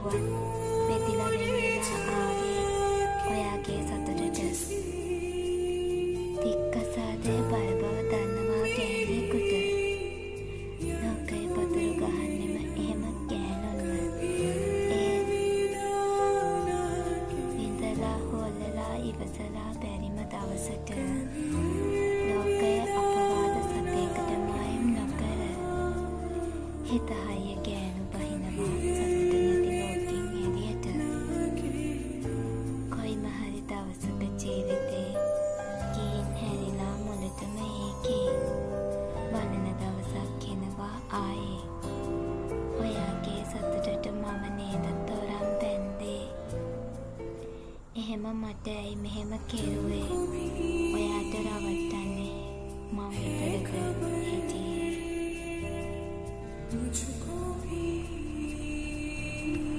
කිව්වත් වෙතිලා වෙන් වෙලා ආවේ ඔයාගේ සතුටට. තික්කසාදේ බර බව දන්නවා ගෑණියෙකුට. ලෝකේ පතුරු ගහන්නෙම එහෙම ගෑනුන්ව. ඉඳලා හොල්ලලා ඉවසලා බැරිම දවසට ලෝකය අපවාද සතේකට මායම් නොකර හිත හයිය ගෑනු බහිනවා සතුට නැති ලෝකෙන් එළියට. කොයිම හරි දවසක ජීවිතේ ගිහින් හැරිලා මුලටම ඒකේ බලන දවසක් එනවා ආයේ. ඔයාගේ සතුටට මම නේද තොරන් බැන්දේ. එහෙම මට ඇයි මෙහෙම කෙරුවේ? ඔයාට රවට්ටන්න